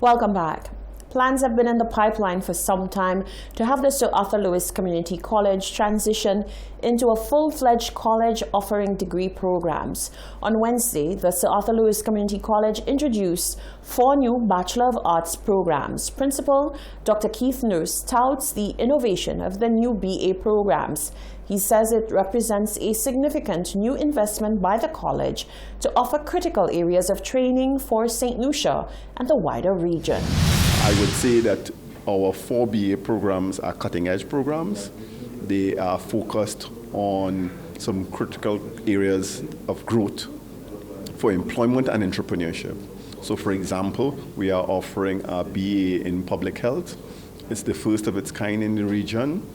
Welcome back. Plans have been in the pipeline for some time to have the Sir Arthur Lewis Community College transition into a full-fledged college offering degree programs. On Wednesday, the Sir Arthur Lewis Community College introduced 4 new Bachelor of Arts programs. Principal Dr. Keith Nurse touts the innovation of the new BA programs. He says it represents a significant new investment by the college to offer critical areas of training for St. Lucia and the wider region. I would say that our 4 BA programs are cutting-edge programs. They are focused on some critical areas of growth for employment and entrepreneurship. So, for example, we are offering a BA in public health. It's the first of its kind in the region,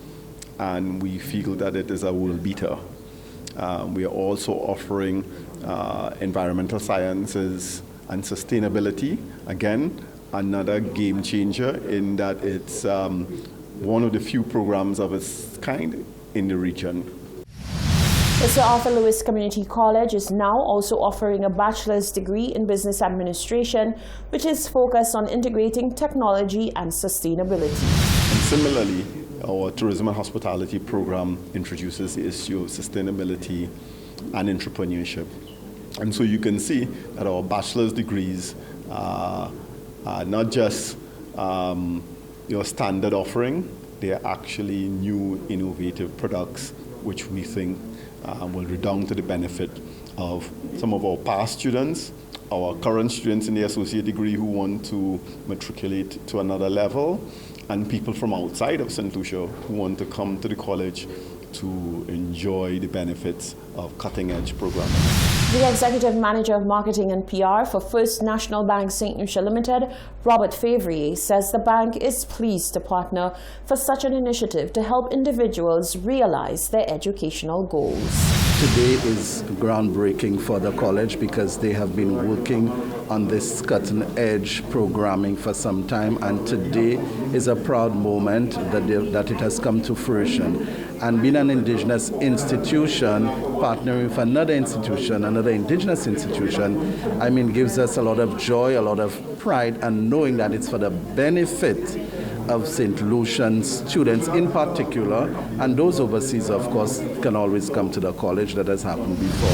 and we feel that it is a world beater. We are also offering environmental sciences and sustainability. Again, another game changer in that it's one of the few programs of its kind in the region. The Sir Arthur Lewis Community College is now also offering a bachelor's degree in business administration, which is focused on integrating technology and sustainability. And similarly, our tourism and hospitality program introduces the issue of sustainability and entrepreneurship. And so you can see that our bachelor's degrees are not just your standard offering, they are actually new innovative products which we think will redound to the benefit of some of our past students, our current students in the associate degree who want to matriculate to another level, and people from outside of St. Lucia who want to come to the college to enjoy the benefits of cutting-edge programming. The Executive Manager of Marketing and PR for First National Bank St. Lucia Limited, Robert Favrier, says the bank is pleased to partner for such an initiative to help individuals realize their educational goals. Today is groundbreaking for the college because they have been working on this cutting-edge programming for some time, and today is a proud moment that it has come to fruition. And being an indigenous institution, partnering with another institution, another indigenous institution, gives us a lot of joy, a lot of pride, and knowing that it's for the benefit of St. Lucian students in particular, and those overseas, of course, can always come to the college. That has happened before.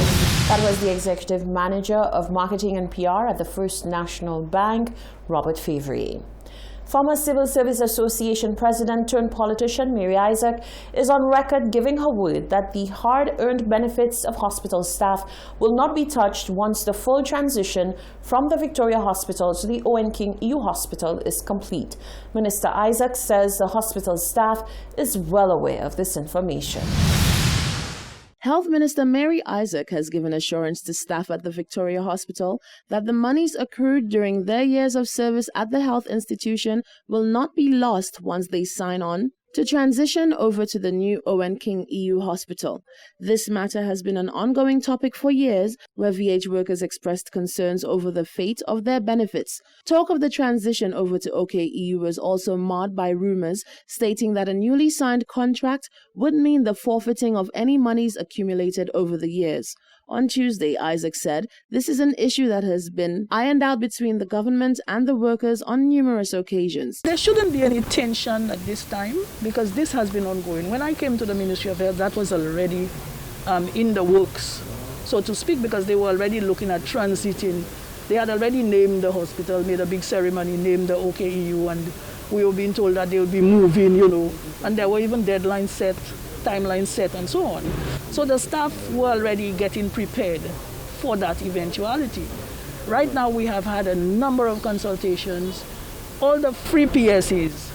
That was the Executive Manager of Marketing and PR at the First National Bank, Robert Favrier. Former Civil Service Association President turned politician Mary Isaac is on record giving her word that the hard-earned benefits of hospital staff will not be touched once the full transition from the Victoria Hospital to the Owen King EU Hospital is complete. Minister Isaac says the hospital staff is well aware of this information. Health Minister Mary Isaac has given assurance to staff at the Victoria Hospital that the monies accrued during their years of service at the health institution will not be lost once they sign on to transition over to the new Owen King EU Hospital. This matter has been an ongoing topic for years, where VH workers expressed concerns over the fate of their benefits. Talk of the transition over to OKEU was also marred by rumors stating that a newly signed contract would mean the forfeiting of any monies accumulated over the years. On Tuesday, Isaac said this is an issue that has been ironed out between the government and the workers on numerous occasions. There shouldn't be any tension at this time because this has been ongoing. When I came to the Ministry of Health, that was already in the works, so to speak, because they were already looking at transiting. They had already named the hospital, made a big ceremony, named the OKEU, and we were being told that they would be moving, and there were even deadlines set, timeline set, and so on. So the staff were already getting prepared for that eventuality. Right now we have had a number of consultations. All the free PSAs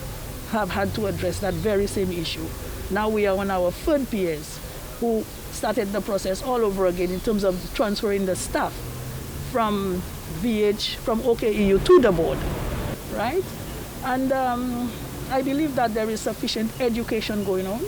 have had to address that very same issue. Now we are on our third PS who started the process all over again in terms of transferring the staff from VH, from OKEU to the board, right? And I believe that there is sufficient education going on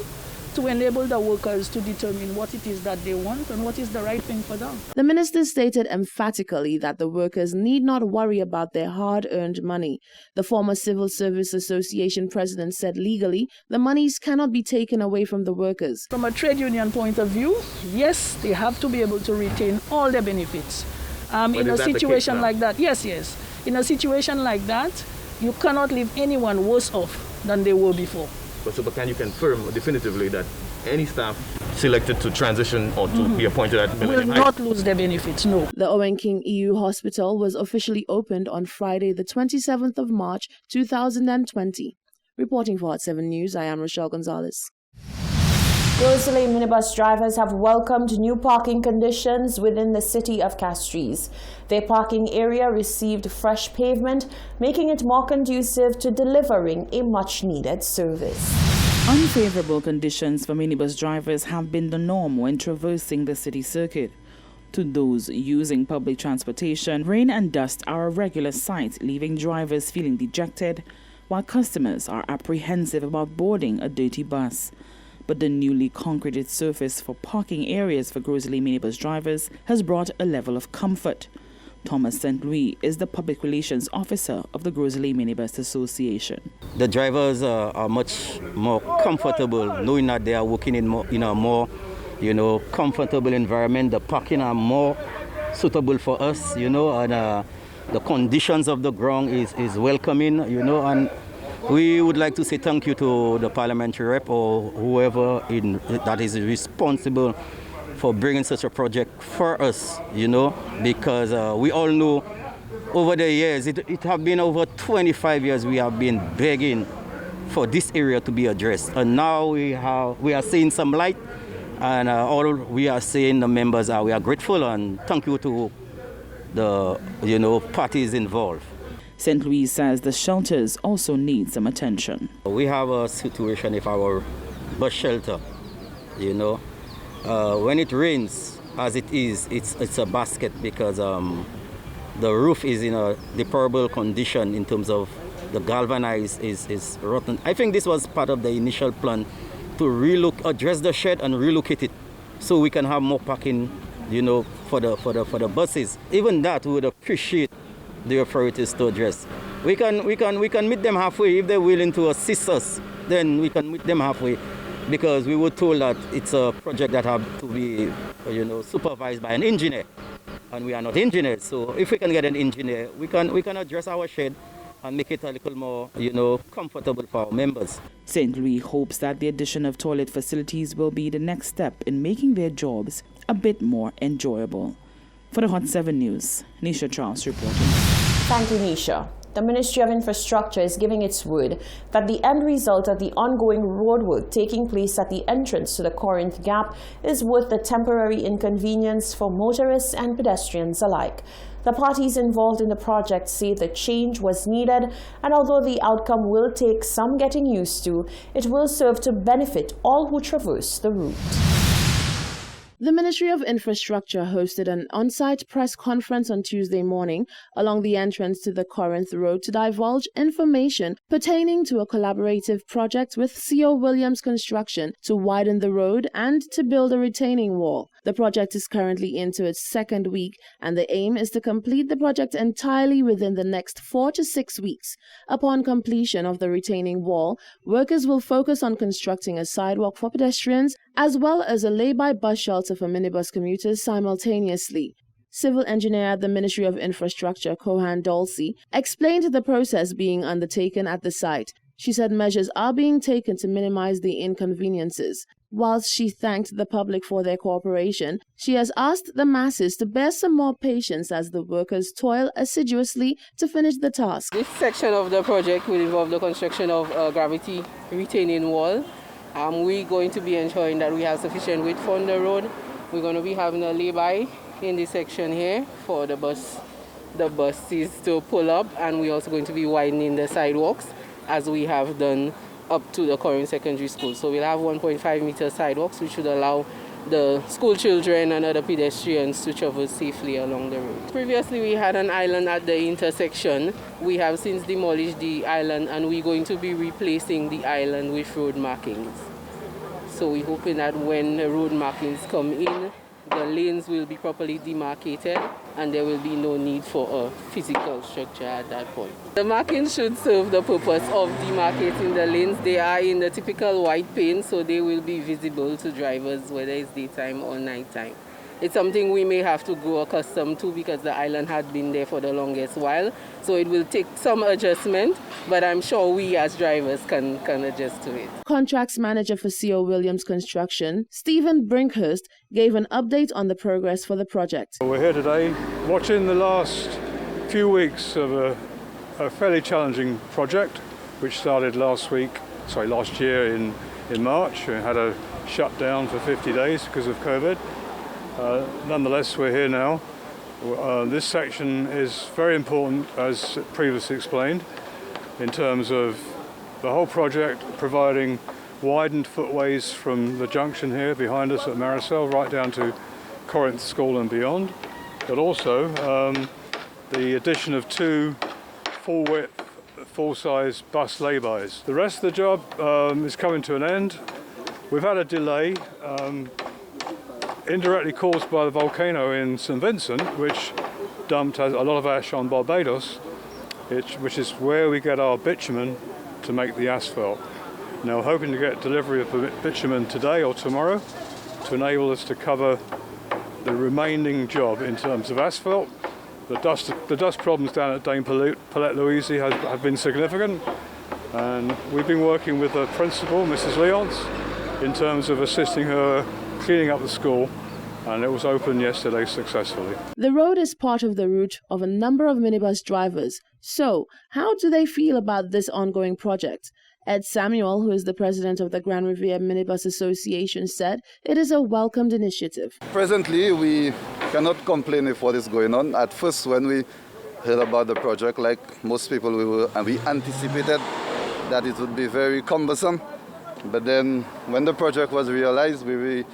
to enable the workers to determine what it is that they want and what is the right thing for them. The minister stated emphatically that the workers need not worry about their hard-earned money. The former Civil Service Association president said legally the monies cannot be taken away from the workers. From a trade union point of view, yes, they have to be able to retain all their benefits. In a situation like that, yes. In a situation like that, you cannot leave anyone worse off than they were before. But can you confirm definitively that any staff selected to transition or to be appointed at Will Millennium not Heights lose their benefits, no. The Owen King EU Hospital was officially opened on Friday, the 27th of March, 2020. Reporting for Hot 7 News, I am Rochelle Gonzalez. Rosalie minibus drivers have welcomed new parking conditions within the city of Castries. Their parking area received fresh pavement, making it more conducive to delivering a much-needed service. Unfavorable conditions for minibus drivers have been the norm when traversing the city circuit. To those using public transportation, rain and dust are a regular sight, leaving drivers feeling dejected, while customers are apprehensive about boarding a dirty bus. But the newly concreted surface for parking areas for Rosalie minibus drivers has brought a level of comfort. Thomas St. Louis is the public relations officer of the Rosalie Minibus Association. The drivers are much more comfortable knowing that they are working in a more, comfortable environment. The parking are more suitable for us, and the conditions of the ground is welcoming, and we would like to say thank you to the parliamentary rep or whoever that is responsible for bringing such a project for us, because we all know over the years, it have been over 25 years we have been begging for this area to be addressed. And now we are seeing some light, and all we are saying, the members we are grateful and thank you to the parties involved. St. Louis says the shelters also need some attention. We have a situation with our bus shelter, when it rains, as it is, it's a basket because the roof is in a deplorable condition in terms of the galvanized is rotten. I think this was part of the initial plan to address the shed and relocate it so we can have more parking, for the buses. Even that we would appreciate the authorities to address. We can meet them halfway if they're willing to assist us. Then we can meet them halfway, because we were told that it's a project that have to be, supervised by an engineer, and we are not engineers. So if we can get an engineer, we can address our shed and make it a little more, comfortable for our members. St. Louis hopes that the addition of toilet facilities will be the next step in making their jobs a bit more enjoyable. For the Hot 7 News, Nisha Charles reporting. Thank you, Nisha. The Ministry of Infrastructure is giving its word that the end result of the ongoing roadwork taking place at the entrance to the Corinth Gap is worth the temporary inconvenience for motorists and pedestrians alike. The parties involved in the project say the change was needed, and although the outcome will take some getting used to, it will serve to benefit all who traverse the route. The Ministry of Infrastructure hosted an on-site press conference on Tuesday morning along the entrance to the Corinth Road to divulge information pertaining to a collaborative project with C.O. Williams Construction to widen the road and to build a retaining wall. The project is currently into its second week, and the aim is to complete the project entirely within the next 4 to 6 weeks. Upon completion of the retaining wall, workers will focus on constructing a sidewalk for pedestrians as well as a lay-by bus shelter for minibus commuters simultaneously. Civil engineer at the Ministry of Infrastructure, Kohan Dolce, explained the process being undertaken at the site. She said measures are being taken to minimize the inconveniences. Whilst she thanked the public for their cooperation, she has asked the masses to bear some more patience as the workers toil assiduously to finish the task. This section of the project will involve the construction of a gravity retaining wall. We're going to be ensuring that we have sufficient width on the road. We're going to be having a lay-by in this section here for the buses to pull up, and we're also going to be widening the sidewalks as we have done up to the Corinth Secondary School. So we'll have 1.5 meter sidewalks, which should allow the school children and other pedestrians to travel safely along the road. Previously we had an island at the intersection. We have since demolished the island, and we're going to be replacing the island with road markings. So we're hoping that when the road markings come in, the lanes will be properly demarcated and there will be no need for a physical structure at that point. The markings should serve the purpose of demarcating the lanes. They are in the typical white paint, so they will be visible to drivers whether it's daytime or nighttime. It's something we may have to grow accustomed to because the island had been there for the longest while. So it will take some adjustment, but I'm sure we as drivers can adjust to it. Contracts manager for C.O. Williams Construction, Stephen Brinkhurst, gave an update on the progress for the project. We're here today watching the last few weeks of a fairly challenging project, which started last year in March. We had a shutdown for 50 days because of COVID. Nonetheless, we're here now. This section is very important, as previously explained, in terms of the whole project providing widened footways from the junction here behind us at Marisel right down to Corinth School and beyond, but also the addition of 2 full-width, full-size bus laybys. The rest of the job is coming to an end. We've had a delay indirectly caused by the volcano in St. Vincent, which dumped a lot of ash on Barbados, which is where we get our bitumen to make the asphalt. Now, we're hoping to get delivery of bitumen today or tomorrow to enable us to cover the remaining job in terms of asphalt. The dust problems down at Dame Paulette Louise have been significant, and we've been working with the principal, Mrs. Leonce, in terms of assisting her cleaning up the school, and it was opened yesterday successfully. The road is part of the route of a number of minibus drivers. So, how do they feel about this ongoing project? Ed Samuel, who is the president of the Grand Riviere Minibus Association, said it is a welcomed initiative. Presently, we cannot complain with what is going on. At first, when we heard about the project, like most people, we anticipated that it would be very cumbersome. But then, when the project was realized, we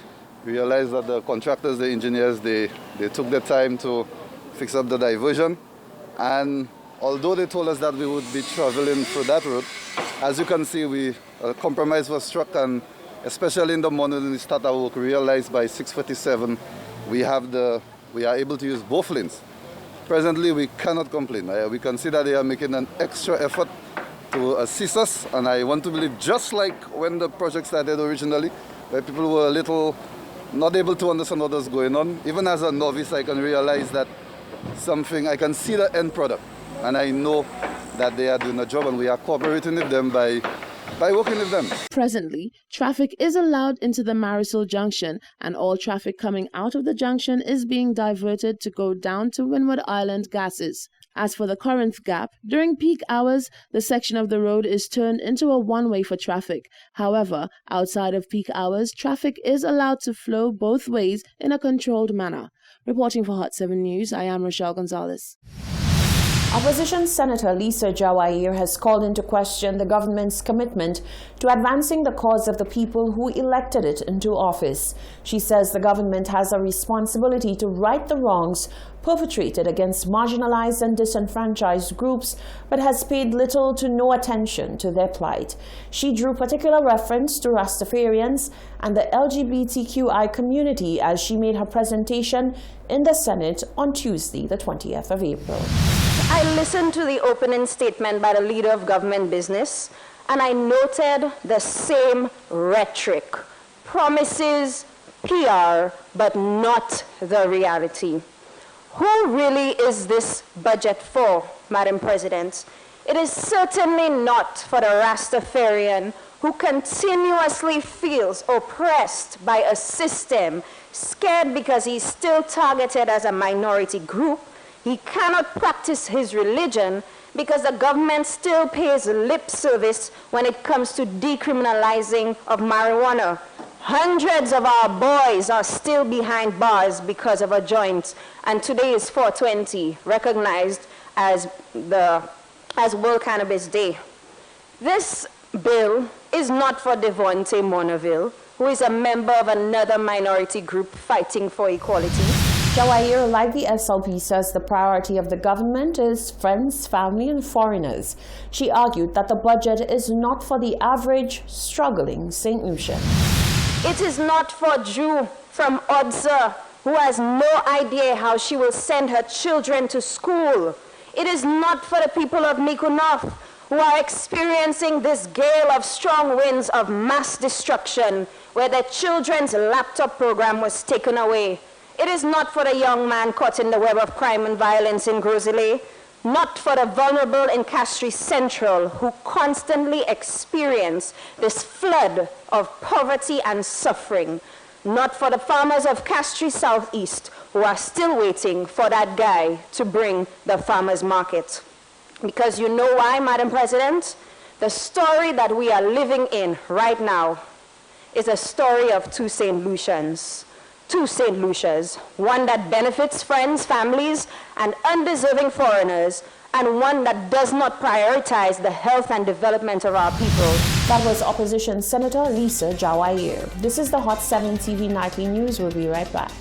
realized that the contractors, the engineers, they took the time to fix up the diversion. And although they told us that we would be traveling through that route, as you can see, a compromise was struck, and especially in the morning when we start our work, we realized by 6:47 we are able to use both lanes. Presently, we cannot complain. We can see that they are making an extra effort to assist us, and I want to believe, just like when the project started originally, where people were a little not able to understand what was going on, even as a novice, I can realize that I can see the end product, and I know that they are doing a job, and we are cooperating with them by working with them. Presently, traffic is allowed into the Marisol Junction, and all traffic coming out of the junction is being diverted to go down to Windward Island Gases. As for the Corinth Gap, during peak hours, the section of the road is turned into a one-way for traffic. However, outside of peak hours, traffic is allowed to flow both ways in a controlled manner. Reporting for Hot 7 News, I am Rochelle Gonzalez. Opposition Senator Lisa Jawair has called into question the government's commitment to advancing the cause of the people who elected it into office. She says the government has a responsibility to right the wrongs perpetrated against marginalized and disenfranchised groups, but has paid little to no attention to their plight. She drew particular reference to Rastafarians and the LGBTQI community as she made her presentation in the Senate on Tuesday, the 20th of April. I listened to the opening statement by the leader of government business, and I noted the same rhetoric, promises, PR, but not the reality. Who really is this budget for, Madam President? It is certainly not for the Rastafarian who continuously feels oppressed by a system, scared because he's still targeted as a minority group. He cannot practice his religion because the government still pays lip service when it comes to decriminalizing of marijuana. Hundreds of our boys are still behind bars because of a joint, and today is 420, recognized as World Cannabis Day. This bill is not for Devontae Monaville, who is a member of another minority group fighting for equality. Jawair, like the SLP, says the priority of the government is friends, family, and foreigners. She argued that the budget is not for the average, struggling St. Lucian. It is not for Drew from Odza, who has no idea how she will send her children to school. It is not for the people of Mikunof, who are experiencing this gale of strong winds of mass destruction, where their children's laptop program was taken away. It is not for the young man caught in the web of crime and violence in Grosley, not for the vulnerable in Castries Central who constantly experience this flood of poverty and suffering, not for the farmers of Castries Southeast who are still waiting for that guy to bring the farmers market. Because you know why, Madam President? The story that we are living in right now is a story of two St. Lucians. Two St. Lucias, one that benefits friends, families, and undeserving foreigners, and one that does not prioritize the health and development of our people. That was Opposition Senator Lisa Jawahir. This is the Hot 7 TV Nightly News. We'll be right back.